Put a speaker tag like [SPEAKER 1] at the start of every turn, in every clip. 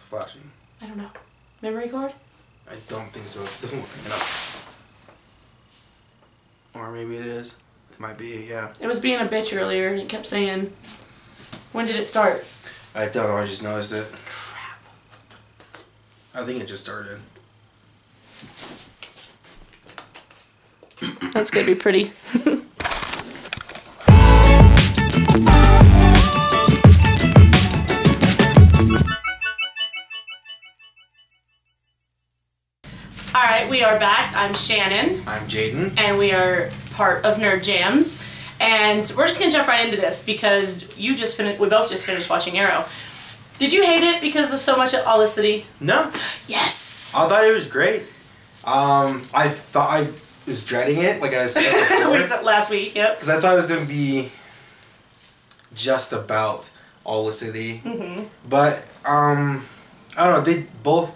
[SPEAKER 1] flashing?
[SPEAKER 2] I don't know. Memory card?
[SPEAKER 1] I don't think so. It doesn't look like enough. Or maybe it is. It might be, yeah.
[SPEAKER 2] It was being a bitch earlier and it kept saying, when did it start?
[SPEAKER 1] I don't know, I just noticed it.
[SPEAKER 2] Crap.
[SPEAKER 1] I think it just started.
[SPEAKER 2] That's gonna be pretty. Alright, we are back. I'm Shannon.
[SPEAKER 1] I'm Jadon.
[SPEAKER 2] And we are part of Nerd Jams. And we're just gonna jump right into this because we both just finished watching Arrow. Did you hate it because of so much olicity?
[SPEAKER 1] No.
[SPEAKER 2] Yes!
[SPEAKER 1] I thought it was great. I thought I was dreading it, like I said before.
[SPEAKER 2] Last week, yep.
[SPEAKER 1] Because I thought it was going to be just about olicity. But, I don't know, they both,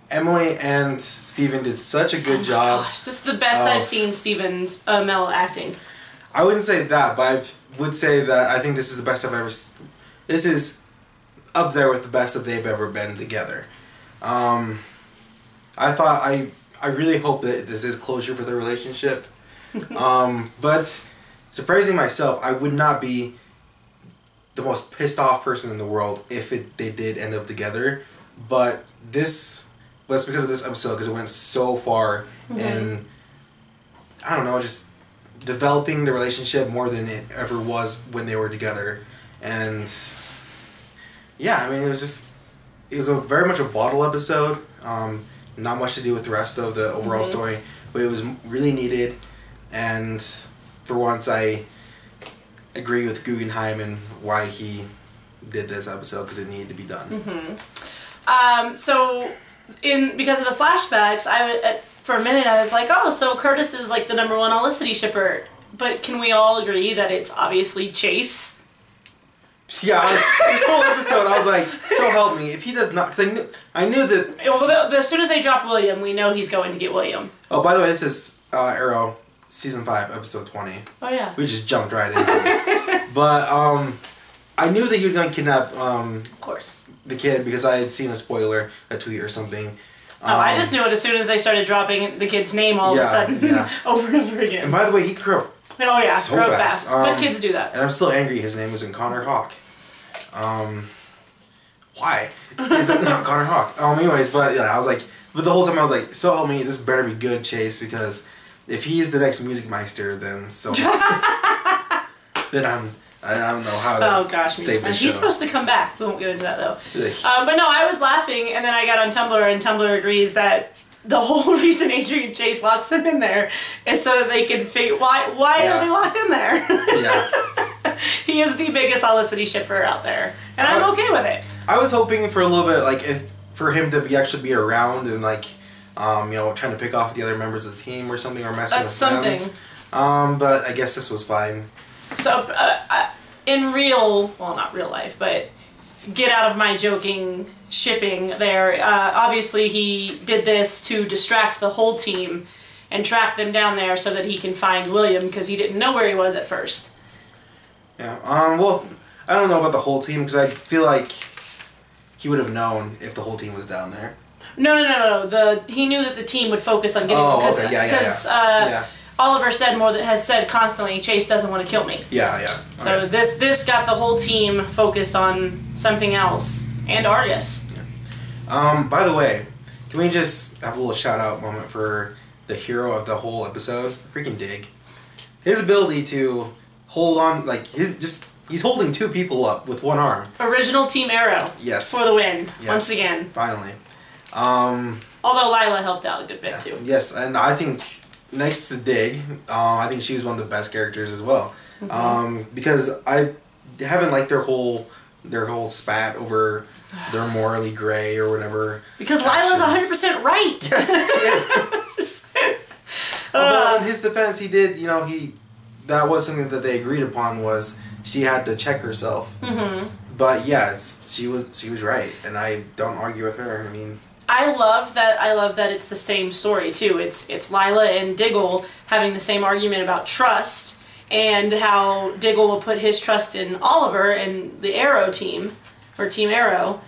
[SPEAKER 1] Emily and Steven did such a good job.
[SPEAKER 2] Gosh, this is the best I've seen Steven's Mel acting.
[SPEAKER 1] I wouldn't say that, but I would say that I think this is the best I've ever seen. This is up there with the best that they've ever been together. I really hope that this is closure for their relationship. But surprising myself, I would not be the most pissed off person in the world if they did end up together. But that's because of this episode, because it went so far in, I don't know, just developing the relationship more than it ever was when they were together. And yeah, I mean, it was very much a bottle episode. Not much to do with the rest of the overall story, but it was really needed. And for once, I agree with Guggenheim and why he did this episode, because it needed to be done.
[SPEAKER 2] Because of the flashbacks, for a minute I was like, oh, so Curtis is like the #1 olicity shipper. But can we all agree that it's obviously Chase?
[SPEAKER 1] Yeah, this whole episode I was like, so help me, if he does not, because I knew that...
[SPEAKER 2] Well, as soon as they drop William, we know he's going to get William.
[SPEAKER 1] Oh, by the way, this is Arrow, Season 5, Episode 20.
[SPEAKER 2] Oh, yeah.
[SPEAKER 1] We just jumped right into this. But, I knew that he was going to kidnap,
[SPEAKER 2] of course,
[SPEAKER 1] the kid, because I had seen a spoiler, a tweet or something.
[SPEAKER 2] I just knew it as soon as they started dropping the kid's name all of a sudden, over and over again.
[SPEAKER 1] And by the way, he grew up so
[SPEAKER 2] grew
[SPEAKER 1] fast.
[SPEAKER 2] But kids do that.
[SPEAKER 1] And I'm still angry his name isn't Connor Hawk. Why is it not Connor Hawk? Anyways, but yeah, I was like, but the whole time I was like, so help me, this better be good, Chase, because if he's the next Music Meister, then so then I don't know how to save this show.
[SPEAKER 2] He's supposed to come back. We won't go into that though. But no, I was laughing, and then I got on Tumblr, and Tumblr agrees that the whole reason Adrian Chase locks them in there is so that they can figure why are they locked in there. Yeah. He is the biggest olicity shipper out there, and I'm okay with it. I
[SPEAKER 1] was hoping for a little bit, like, for him to actually be around and, like, you know, trying to pick off the other members of the team or something, or messing with them. But I guess this was fine.
[SPEAKER 2] So, in not real life, but get out of my joking shipping there, obviously he did this to distract the whole team and trap them down there so that he can find William, because he didn't know where he was at first.
[SPEAKER 1] Yeah, well, I don't know about the whole team, because I feel like he would have known if the whole team was down there.
[SPEAKER 2] No. He knew that the team would focus on getting him, because Oliver has said constantly, Chase doesn't want to kill me.
[SPEAKER 1] Yeah.
[SPEAKER 2] So this got the whole team focused on something else, and Argus.
[SPEAKER 1] Yeah. By the way, can we just have a little shout out moment for the hero of the whole episode? Freaking Dig. His ability to hold on, like, he's holding 2 people up with one arm. Original Team Arrow. Yes. For the win, once again. Finally.
[SPEAKER 2] Although Lila helped out a good bit too.
[SPEAKER 1] Yes, and I think next to Dig, I think she was one of the best characters as well. Because I haven't liked their whole spat over their morally gray or whatever.
[SPEAKER 2] Because Lila's 100% right.
[SPEAKER 1] Yes, she is. Although in his defense, he did, you know, that was something that they agreed upon, was she had to check herself. But yeah, she was right, and I don't argue with her. I mean,
[SPEAKER 2] I love that it's the same story too. It's Lila and Diggle having the same argument about trust, and how Diggle will put his trust in Oliver and the Arrow team, or Team Arrow,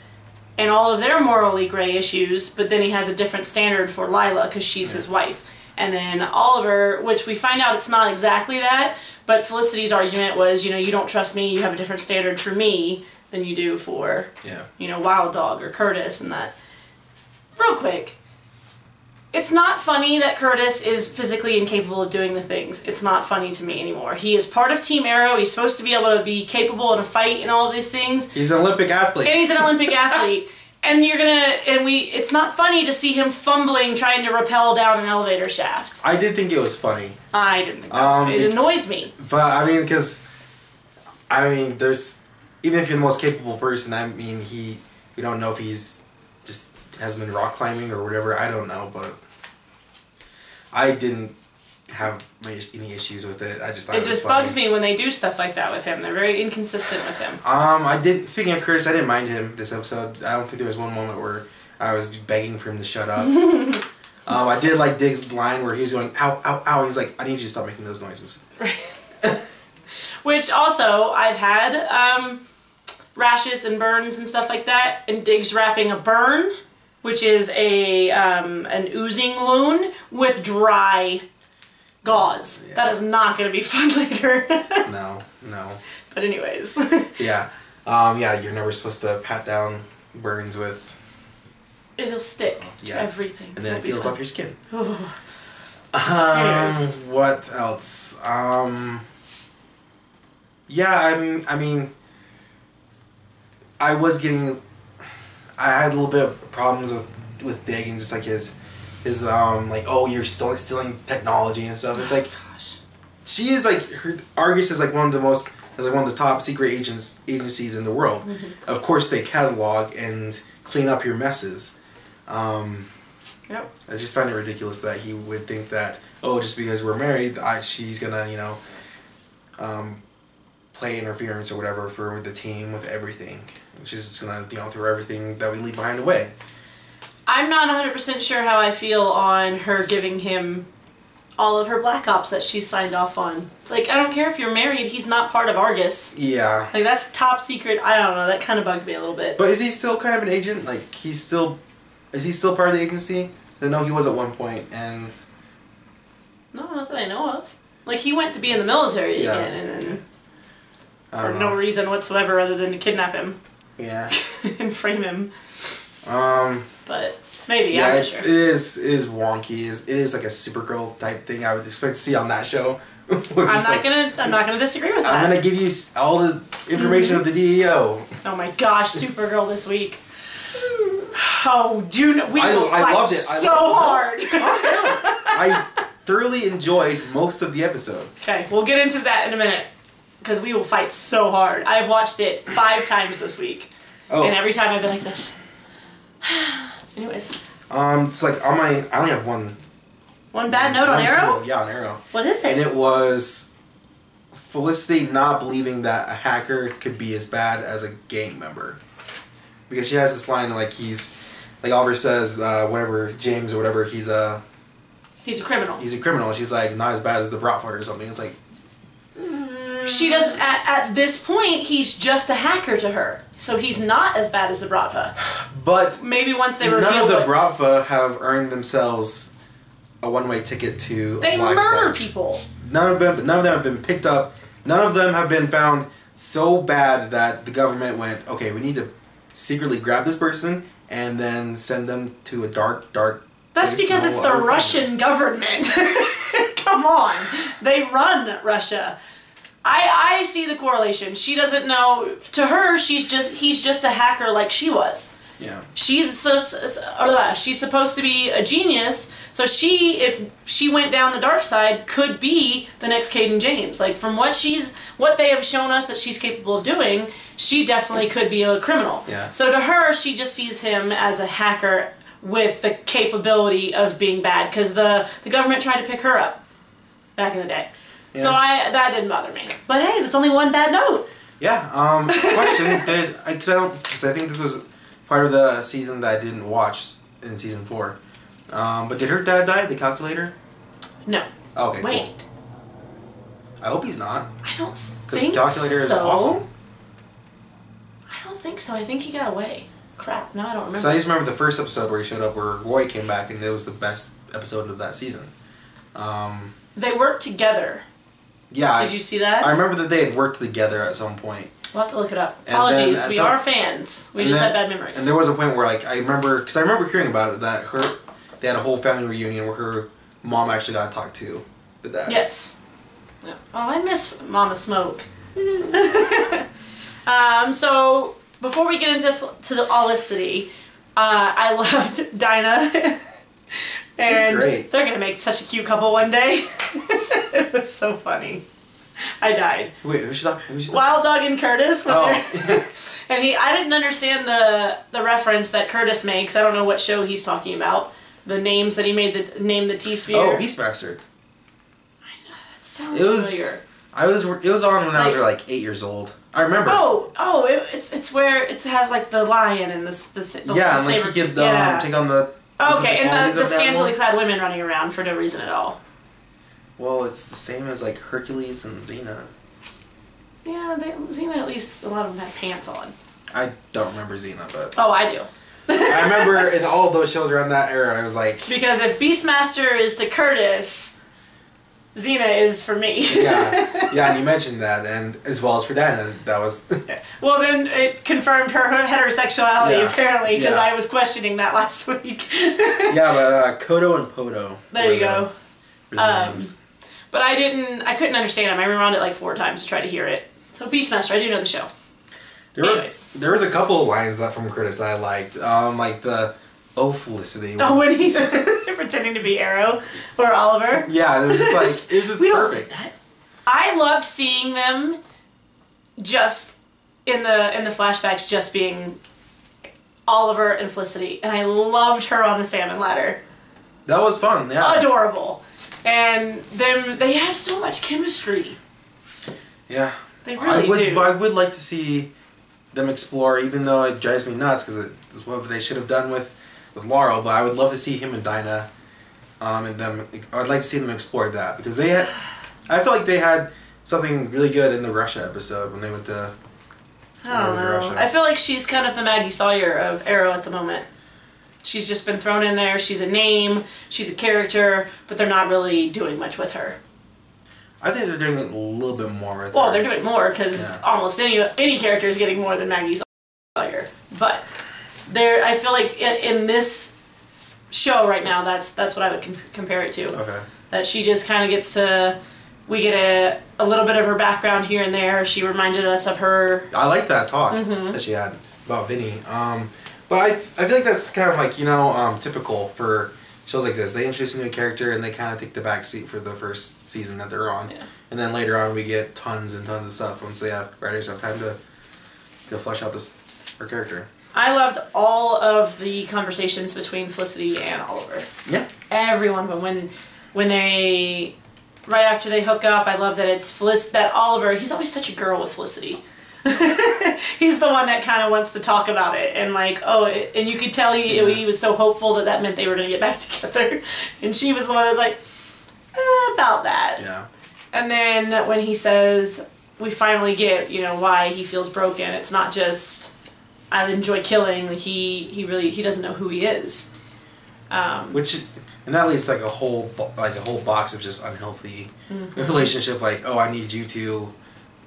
[SPEAKER 2] and all of their morally gray issues, but then he has a different standard for Lila because she's his wife. And then Oliver, which we find out it's not exactly that, but Felicity's argument was, you know, you don't trust me, you have a different standard for me than you do for, you know, Wild Dog or Curtis and that. Real quick, it's not funny that Curtis is physically incapable of doing the things. It's not funny to me anymore. He is part of Team Arrow. He's supposed to be able to be capable in a fight and all of these things.
[SPEAKER 1] He's an Olympic athlete.
[SPEAKER 2] And he's an Olympic athlete. And it's not funny to see him fumbling trying to rappel down an elevator shaft.
[SPEAKER 1] I did think it was funny.
[SPEAKER 2] I didn't think that was funny. It annoys me.
[SPEAKER 1] But, I mean, there's, even if you're the most capable person, I mean, we don't know if he's just hasn't been rock climbing or whatever, I don't know, but I didn't have any issues with it. I just thought it was funny.
[SPEAKER 2] Bugs me when they do stuff like that with him. They're very inconsistent with him.
[SPEAKER 1] Speaking of Curtis, I didn't mind him this episode. I don't think there was one moment where I was begging for him to shut up. I did like Diggs' line where he was going, ow, ow, ow. He's like, I need you to stop making those noises.
[SPEAKER 2] Which also, I've had rashes and burns and stuff like that, and Diggs wrapping a burn, which is an oozing wound with dry gauze. Yeah. That is not going to be fun later.
[SPEAKER 1] No.
[SPEAKER 2] But anyways.
[SPEAKER 1] Yeah. You're never supposed to pat down burns with...
[SPEAKER 2] It'll stick to everything.
[SPEAKER 1] And then it peels off your skin.
[SPEAKER 2] Anyways.
[SPEAKER 1] What else? I mean... I had a little bit of problems with Dig and just like his like, oh, you're still stealing technology and stuff. It's like,
[SPEAKER 2] gosh,
[SPEAKER 1] she is like, Argus is like one of the top secret agencies in the world. Mm-hmm. Of course, they catalog and clean up your messes.
[SPEAKER 2] Yep.
[SPEAKER 1] I just find it ridiculous that he would think that, oh, just because we're married, she's gonna, play interference or whatever for the team with everything. She's just gonna, throw everything that we leave behind away.
[SPEAKER 2] I'm not 100% sure how I feel on her giving him all of her Black Ops that she's signed off on. It's like, I don't care if you're married, he's not part of Argus.
[SPEAKER 1] Yeah.
[SPEAKER 2] Like, that's top secret. I don't know, that kind of bugged me a little bit.
[SPEAKER 1] But is he still kind of an agent? Like, is he still part of the agency? I know he was at one point, and...
[SPEAKER 2] No, not that I know of. Like, he went to be in the military again, and then... For no reason whatsoever other than to kidnap him.
[SPEAKER 1] Yeah.
[SPEAKER 2] And frame him. But maybe,
[SPEAKER 1] yeah,
[SPEAKER 2] I'm
[SPEAKER 1] it
[SPEAKER 2] sure.
[SPEAKER 1] is wonky. It is like a Supergirl type thing I would expect to see on that show.
[SPEAKER 2] I'm not gonna disagree with that.
[SPEAKER 1] I'm gonna give you all the information of the DEO.
[SPEAKER 2] Oh my gosh, Supergirl this week. Oh, dude, we will fight
[SPEAKER 1] loved it.
[SPEAKER 2] so hard.
[SPEAKER 1] I thoroughly enjoyed most of the episode.
[SPEAKER 2] Okay, we'll get into that in a minute. Because we will fight so hard. I've watched it 5 times this week. Oh. And every time I've been like this. Anyways.
[SPEAKER 1] It's like I only have one.
[SPEAKER 2] One bad note on Arrow?
[SPEAKER 1] Yeah, on Arrow.
[SPEAKER 2] What is it?
[SPEAKER 1] And it was Felicity not believing that a hacker could be as bad as a gang member. Because she has this line like Oliver says, whatever, James or whatever, he's a
[SPEAKER 2] criminal.
[SPEAKER 1] He's a criminal. She's like, not as bad as the Bratva or something. It's like...
[SPEAKER 2] She doesn't. At this point, he's just a hacker to her, so he's not as bad as the Bratva.
[SPEAKER 1] But
[SPEAKER 2] maybe once they reveal,
[SPEAKER 1] none of the Bratva have earned themselves a one-way ticket to.
[SPEAKER 2] They murder people.
[SPEAKER 1] None of them have been picked up. None of them have been found so bad that the government went, okay, we need to secretly grab this person and then send them to a dark.
[SPEAKER 2] That's because it's the Russian government. Come on, they run Russia. I see the correlation. She doesn't know. To her, he's just a hacker like she was.
[SPEAKER 1] Yeah.
[SPEAKER 2] She's supposed to be a genius. So if she went down the dark side, could be the next Caden James. Like from what they have shown us that she's capable of doing, she definitely could be a criminal.
[SPEAKER 1] Yeah.
[SPEAKER 2] So to her, she just sees him as a hacker with the capability of being bad because the government tried to pick her up back in the day. Yeah. So that didn't bother me. But hey, there's only one bad note.
[SPEAKER 1] Yeah. Question: because I think this was part of the season that I didn't watch in season 4. But did her dad die? The calculator?
[SPEAKER 2] No.
[SPEAKER 1] Okay.
[SPEAKER 2] Wait.
[SPEAKER 1] Cool. I hope he's not.
[SPEAKER 2] I don't think so.
[SPEAKER 1] Because the calculator is awesome.
[SPEAKER 2] I don't think so. I think he got away. crap. No, I don't remember.
[SPEAKER 1] So I just remember the first episode where he showed up, where Roy came back, and it was the best episode of that season.
[SPEAKER 2] They worked together.
[SPEAKER 1] Yeah.
[SPEAKER 2] Did you see that?
[SPEAKER 1] I remember that they had worked together at some point.
[SPEAKER 2] We'll have to look it up. Apologies, we are fans. We just have bad memories.
[SPEAKER 1] And there was a point where, like, I remember hearing about it, that they had a whole family reunion where her mom actually got to talk to the dad.
[SPEAKER 2] Yes. Yeah. Oh, I miss Mama Smoke. So before we get into the Olicity, I loved Dinah. And
[SPEAKER 1] she's great.
[SPEAKER 2] They're gonna make such a cute couple one day. It was so funny. I died.
[SPEAKER 1] Wait, who's she talking?
[SPEAKER 2] Wild Dog and Curtis.
[SPEAKER 1] Oh.
[SPEAKER 2] And I didn't understand the reference that Curtis makes. I don't know what show he's talking about. The names that he made, the T-Sphere.
[SPEAKER 1] Oh, Beastmaster.
[SPEAKER 2] I know, that sounds familiar.
[SPEAKER 1] It was on when I was like 8 years old. I remember.
[SPEAKER 2] It's where it has like the lion and the
[SPEAKER 1] yeah,
[SPEAKER 2] the
[SPEAKER 1] and like you could take on the.
[SPEAKER 2] Okay, and the scantily clad women running around for no reason at all.
[SPEAKER 1] Well, it's the same as like Hercules and Xena.
[SPEAKER 2] Yeah, Xena at least a lot of them had pants on.
[SPEAKER 1] I don't remember Xena, but.
[SPEAKER 2] Oh, I do.
[SPEAKER 1] I remember in all of those shows around that era, I was like.
[SPEAKER 2] Because if Beastmaster is to Curtis, Xena is for me.
[SPEAKER 1] yeah, and you mentioned that, and as well as for Dinah, that was.
[SPEAKER 2] Well, then it confirmed her heterosexuality apparently, because I was questioning that last week.
[SPEAKER 1] Yeah, but Kodo and Podo.
[SPEAKER 2] There you go.
[SPEAKER 1] Names.
[SPEAKER 2] But I couldn't understand him. I rewound it like 4 times to try to hear it. So Beastmaster, I do know the show.
[SPEAKER 1] There was a couple of lines that from Curtis that I liked, like the Felicity.
[SPEAKER 2] Oh, when he's pretending to be Arrow or Oliver.
[SPEAKER 1] Yeah, it was just like it was just perfect.
[SPEAKER 2] I loved seeing them just in the flashbacks, just being Oliver and Felicity, and I loved her on the salmon ladder.
[SPEAKER 1] That was fun. Yeah,
[SPEAKER 2] adorable, and they have so much chemistry.
[SPEAKER 1] Yeah,
[SPEAKER 2] they really do.
[SPEAKER 1] I would like to see them explore, even though it drives me nuts because it's what they should have done with Laurel. But I would love to see him and Dinah, and them. I'd like to see them explore that because they had. I feel like they had something really good in the Russia episode when they went to.
[SPEAKER 2] I don't know. Russia. I feel like she's kind of the Maggie Sawyer of Arrow at the moment. She's just been thrown in there. She's a name. She's a character, but they're not really doing much with her.
[SPEAKER 1] I think they're doing a little bit more with her.
[SPEAKER 2] Well, they're doing more because almost any character is getting more than Maggie Sawyer. But I feel like in this show right now, that's what I would compare it to.
[SPEAKER 1] Okay.
[SPEAKER 2] That she just kind of gets to. We get a little bit of her background here and there. She reminded us of her.
[SPEAKER 1] I like that talk that she had about Vinny. But I feel like that's kind of like, typical for shows like this. They introduce a new character and they kind of take the back seat for the first season that they're on. Yeah. And then later on we get tons and tons of stuff once they have writers have time to flesh out her character.
[SPEAKER 2] I loved all of the conversations between Felicity and Oliver.
[SPEAKER 1] Yeah.
[SPEAKER 2] Every one of them. When they... Right after they hook up, I love that it's that Oliver, he's always such a girl with Felicity. He's the one that kind of wants to talk about it, and and you could tell he was so hopeful that meant they were going to get back together, and she was the one that was like, about that.
[SPEAKER 1] Yeah.
[SPEAKER 2] And then when he says, we finally get, why he feels broken, it's not just, I enjoy killing, he doesn't know who he is.
[SPEAKER 1] And that leads to a whole box of just unhealthy relationship. Like, oh, I need you to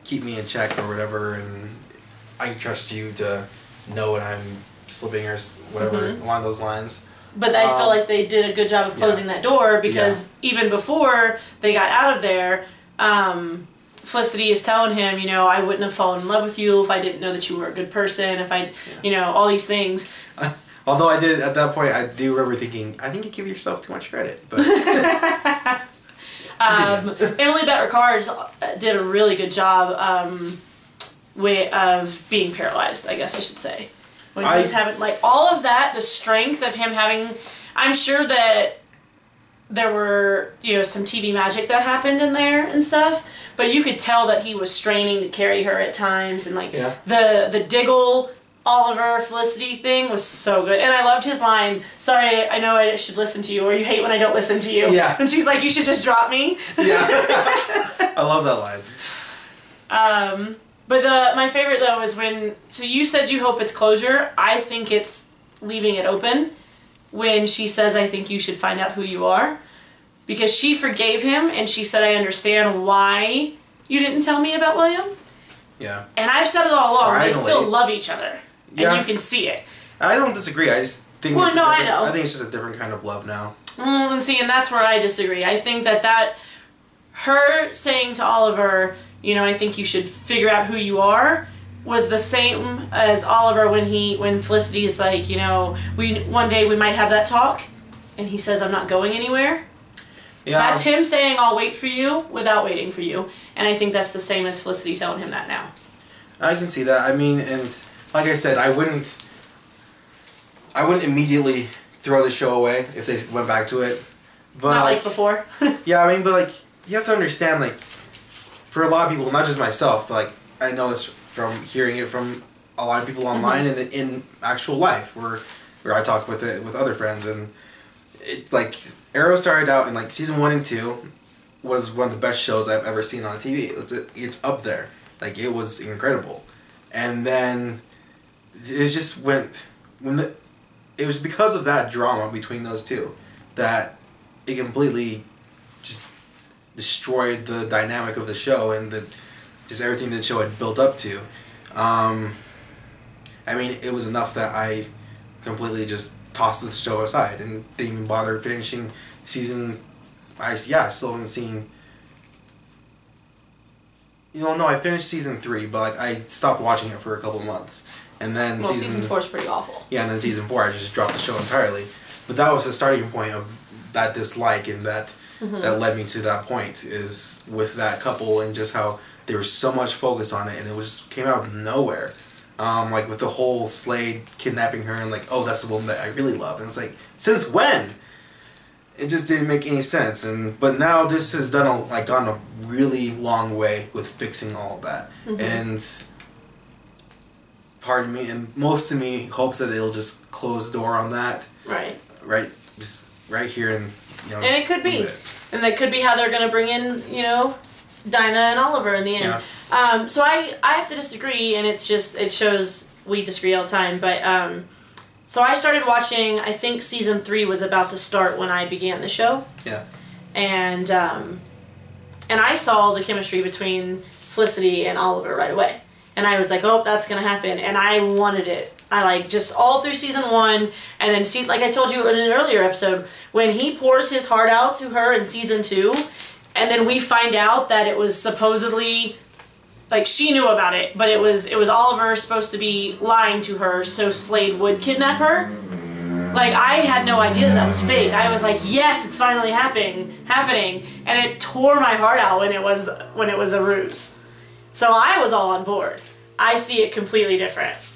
[SPEAKER 1] keep me in check or whatever, and I trust you to know when I'm slipping or whatever along those lines.
[SPEAKER 2] But I feel like they did a good job of closing that door because even before they got out of there, Felicity is telling him, I wouldn't have fallen in love with you if I didn't know that you were a good person. If I, all these things.
[SPEAKER 1] Although I did, at that point, I do remember thinking, I think you give yourself too much credit. But
[SPEAKER 2] Emily Bett Rickards did a really good job of being paralyzed, I guess I should say. When he's having, all of that, the strength of him having... I'm sure that there were, some TV magic that happened in there and stuff, but you could tell that he was straining to carry her at times, and, the Diggle... Oliver Felicity thing was so good, and I loved his line, sorry, I know I should listen to you, or you hate when I don't listen to you.
[SPEAKER 1] Yeah.
[SPEAKER 2] And she's like, you should just drop me.
[SPEAKER 1] Yeah. I love that line.
[SPEAKER 2] But my favorite though is when, so you said you hope it's closure. I think it's leaving it open when she says, I think you should find out who you are. Because she forgave him and she said, I understand why you didn't tell me about William.
[SPEAKER 1] Yeah.
[SPEAKER 2] And I've said it all along.
[SPEAKER 1] Finally.
[SPEAKER 2] They still love each other.
[SPEAKER 1] Yeah.
[SPEAKER 2] And you can see it.
[SPEAKER 1] I don't disagree. I just think
[SPEAKER 2] I know.
[SPEAKER 1] I think it's just a different kind of love now.
[SPEAKER 2] And that's where I disagree. I think that her saying to Oliver, you know, I think you should figure out who you are, was the same as Oliver when Felicity is like, you know, one day we might have that talk, and he says, I'm not going anywhere. Yeah. That's him saying, I'll wait for you without waiting for you. And I think that's the same as Felicity telling him that now.
[SPEAKER 1] I can see that. I mean, and like I said, I wouldn't immediately throw the show away if they went back to it. But
[SPEAKER 2] not like before.
[SPEAKER 1] Yeah, I mean, but like, you have to understand, like, for a lot of people, not just myself, but like, I know this from hearing it from a lot of people online and in actual life, where I talk with other friends, and it, like, Arrow started out in like season 1 and 2 was one of the best shows I've ever seen on TV. It's up there. Like, it was incredible. And then it just went it was because of that drama between those two that it completely just destroyed the dynamic of the show and just everything that the show had built up to. I mean, it was enough that I completely just tossed the show aside and didn't even bother finishing season. I still haven't seen. No, I finished season 3, but like I stopped watching it for a couple months, and then
[SPEAKER 2] season 4 is pretty awful.
[SPEAKER 1] Yeah, and then season 4 I just dropped the show entirely. But that was the starting point of that dislike, and that led me to that point, is with that couple and just how there was so much focus on it, and it came out of nowhere. Like with the whole Slade kidnapping her and like, oh, that's the woman that I really love, and it's like, since when? It just didn't make any sense, but now this has gone a really long way with fixing all of that, and part of me and most of me hopes that they'll just close the door on that. Right here, and
[SPEAKER 2] and it could be, and that could be how they're gonna bring in Dinah and Oliver in the end. Yeah. So I have to disagree, and it shows we disagree all the time, but. So I started watching, I think season 3 was about to start when I began the show. Yeah. And I saw the chemistry between Felicity and Oliver right away. And I was like, oh, that's going to happen. And I wanted it. I just all through season 1, and then like I told you in an earlier episode, when he pours his heart out to her in season 2, and then we find out that it was supposedly... Like, she knew about it, but it was Oliver supposed to be lying to her so Slade would kidnap her. Like, I had no idea that was fake. I was like, yes, it's finally happening. And it tore my heart out when it was a ruse. So I was all on board. I see it completely different. So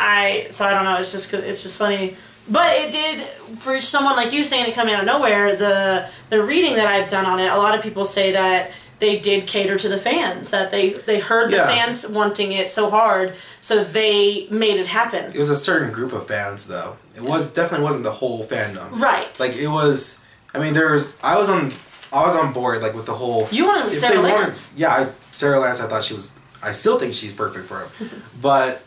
[SPEAKER 2] I don't know, it's just funny. But it did, for someone like you saying it coming out of nowhere, the reading that I've done on it, a lot of people say that they did cater to the fans, that they heard the fans wanting it so hard, so they made it happen.
[SPEAKER 1] It was a certain group of fans, though. It definitely wasn't the whole fandom.
[SPEAKER 2] Right.
[SPEAKER 1] Like, it was, I mean, I was on board, like, with the whole...
[SPEAKER 2] You wanted Sarah Lance.
[SPEAKER 1] Sarah Lance, I still think she's perfect for him. But,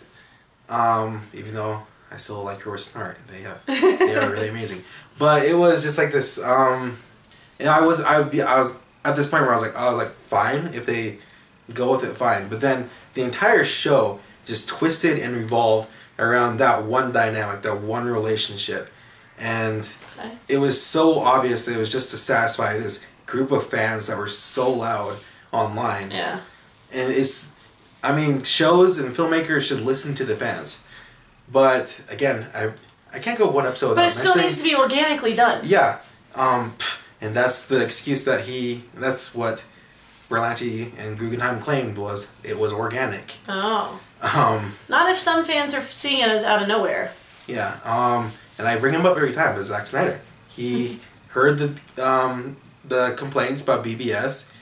[SPEAKER 1] even though I still like her with Snart, they are really amazing. But it was just like this, and I was at this point where I was like, fine, if they go with it, fine. But then the entire show just twisted and revolved around that one dynamic, that one relationship. And it was so obvious that it was just to satisfy this group of fans that were so loud online. Yeah. And shows and filmmakers should listen to the fans. But again, I can't go one episode without mentioning...
[SPEAKER 2] But it still needs to be organically done.
[SPEAKER 1] Yeah. And that's the excuse that's what Berlanti and Guggenheim claimed it was organic. Oh.
[SPEAKER 2] Not if some fans are seeing it as out of nowhere.
[SPEAKER 1] Yeah. And I bring him up every time, but Zack Snyder. He heard the complaints about BVS,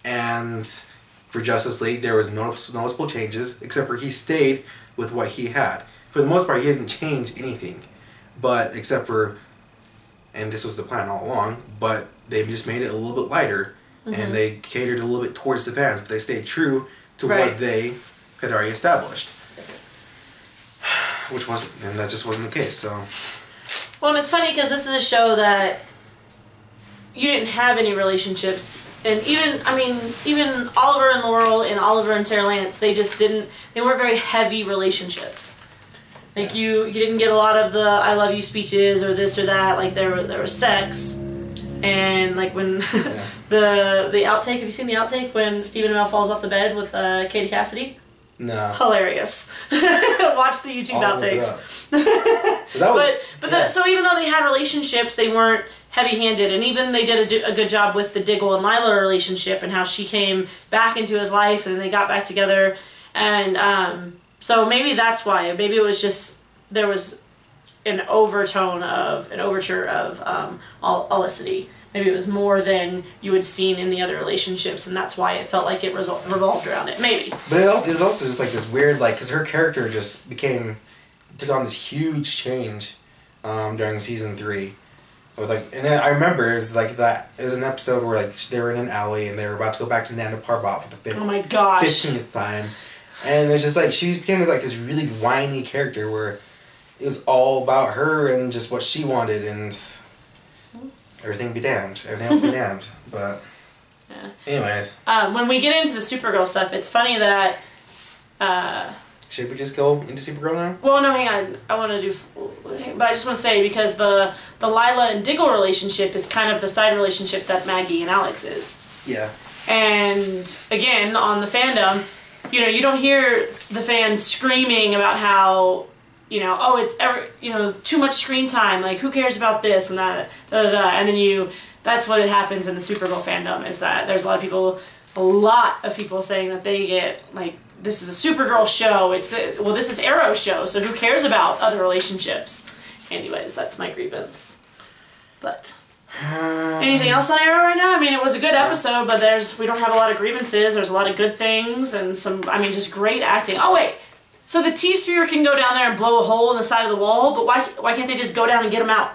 [SPEAKER 1] and for Justice League there was noticeable changes, except for he stayed with what he had. For the most part, he didn't change anything, but except for... And this was the plan all along, but they just made it a little bit lighter, and they catered a little bit towards the fans, but they stayed true to what they had already established. Which wasn't, and that just wasn't the case, so.
[SPEAKER 2] Well, and it's funny because this is a show that you didn't have any relationships. And even Oliver and Laurel and Oliver and Sarah Lance, they weren't very heavy relationships. Like, you didn't get a lot of the I love you speeches or this or that. Like, there was sex. And, like, when the outtake, have you seen the outtake when Stephen Amell falls off the bed with Katie Cassidy?
[SPEAKER 1] No.
[SPEAKER 2] Hilarious. Watch the YouTube outtakes. So even though they had relationships, they weren't heavy-handed, and even they did a good job with the Diggle and Lila relationship and how she came back into his life and then they got back together, and so maybe that's why. Maybe it was just there was an overture of Olicity. Maybe it was more than you had seen in the other relationships, and that's why it felt like it revolved around it. Maybe.
[SPEAKER 1] But it was also just like this weird, like, because her character just took on this huge change during season 3. Or like, and I remember it was like that. It was an episode where like they were in an alley and they were about to go back to Nana Parbat for the 15th time, and it's just like she became like this really whiny character where it was all about her and just what she wanted and. Everything be damned. Everything else be damned. But, anyways.
[SPEAKER 2] When we get into the Supergirl stuff, it's funny that...
[SPEAKER 1] should we just go into Supergirl now?
[SPEAKER 2] Well, no, hang on. I want to do... But I just want to say, because the Lila and Diggle relationship is kind of the side relationship that Maggie and Alex is.
[SPEAKER 1] Yeah.
[SPEAKER 2] And, again, on the fandom, you don't hear the fans screaming about how... oh, it's too much screen time, like, who cares about this and that, and then that's what happens in the Supergirl fandom, is that there's a lot of people saying that they get, like, this is a Supergirl show, this is Arrow's show, so who cares about other relationships? Anyways, that's my grievance. But, anything else on Arrow right now? I mean, it was a good episode, but we don't have a lot of grievances, there's a lot of good things, and just great acting. Oh, wait! So the T-Sphere can go down there and blow a hole in the side of the wall, but why can't they just go down and get them out?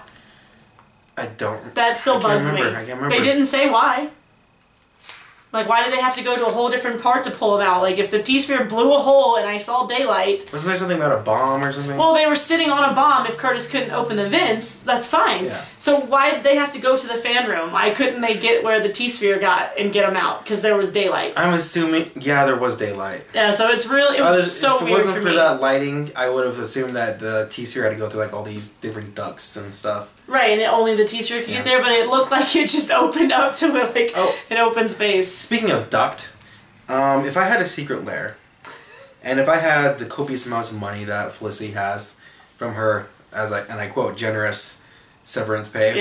[SPEAKER 1] I don't...
[SPEAKER 2] That still bugs me.
[SPEAKER 1] I can't remember.
[SPEAKER 2] They didn't say why. Like, why did they have to go to a whole different part to pull them out? Like, if the T-Sphere blew a hole and I saw daylight...
[SPEAKER 1] Wasn't there something about a bomb or something?
[SPEAKER 2] Well, they were sitting on a bomb. If Curtis couldn't open the vents, that's fine.
[SPEAKER 1] Yeah.
[SPEAKER 2] So why did they have to go to the fan room? Why couldn't they get where the T-Sphere got and get them out? Because there was daylight.
[SPEAKER 1] I'm assuming... Yeah, there was daylight.
[SPEAKER 2] Yeah, so it was so weird for me. If it wasn't for
[SPEAKER 1] that lighting, I would have assumed that the T-Sphere had to go through, like, all these different ducts and stuff.
[SPEAKER 2] Right, and only the T-Sphere could get there, but it looked like it just opened up to, like, an open space.
[SPEAKER 1] Speaking of duct... if I had a secret lair, and if I had the copious amounts of money that Felicity has from her, and I quote, generous severance pay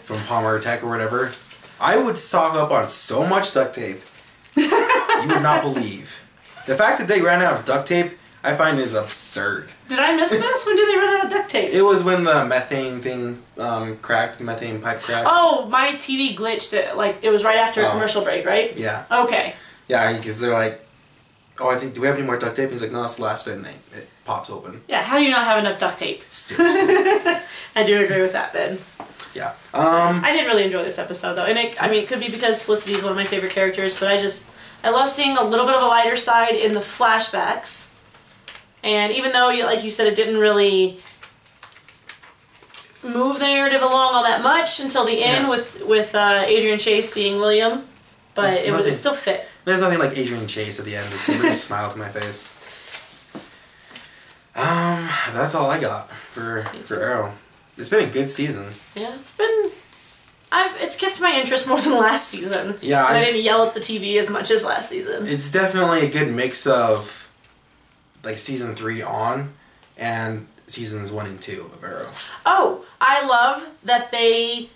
[SPEAKER 1] from Palmer Tech or whatever, I would stock up on so much duct tape, you would not believe. The fact that they ran out of duct tape, I find is absurd.
[SPEAKER 2] Did I miss this? When did they run out of duct tape?
[SPEAKER 1] It was when the methane thing cracked, the methane pipe cracked.
[SPEAKER 2] Oh, my TV glitched. It was right after a commercial break, right?
[SPEAKER 1] Yeah.
[SPEAKER 2] Okay.
[SPEAKER 1] Yeah, because they're like, oh, I think, do we have any more duct tape? And he's like, no, that's the last bit, and it pops open.
[SPEAKER 2] Yeah, how do you not have enough duct tape?
[SPEAKER 1] Seriously.
[SPEAKER 2] I do agree with that, then.
[SPEAKER 1] Yeah.
[SPEAKER 2] I did really enjoy this episode, though. And it could be because Felicity is one of my favorite characters, but I love seeing a little bit of a lighter side in the flashbacks. And even though, like you said, it didn't really move the narrative along all that much until the end with Adrian Chase seeing William, but it still fit.
[SPEAKER 1] There's nothing like Adrian Chase at the end just to really smile to my face. That's all I got for Arrow. It's been a good season.
[SPEAKER 2] Yeah, it's kept my interest more than last season.
[SPEAKER 1] Yeah,
[SPEAKER 2] I didn't yell at the TV as much as last season.
[SPEAKER 1] It's definitely a good mix of like season 3 on and seasons 1 and 2 of Arrow.
[SPEAKER 2] Oh, I love that they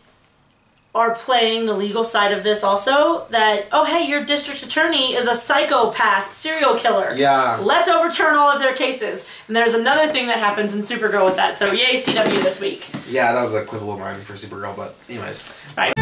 [SPEAKER 2] are playing the legal side of this also. That, oh hey, your district attorney is a psychopath serial killer.
[SPEAKER 1] Yeah. Let's
[SPEAKER 2] overturn all of their cases. And there's another thing that happens in Supergirl with that. So yay CW this week.
[SPEAKER 1] Yeah, that was a quibble of mine for Supergirl, but anyways.
[SPEAKER 2] Right.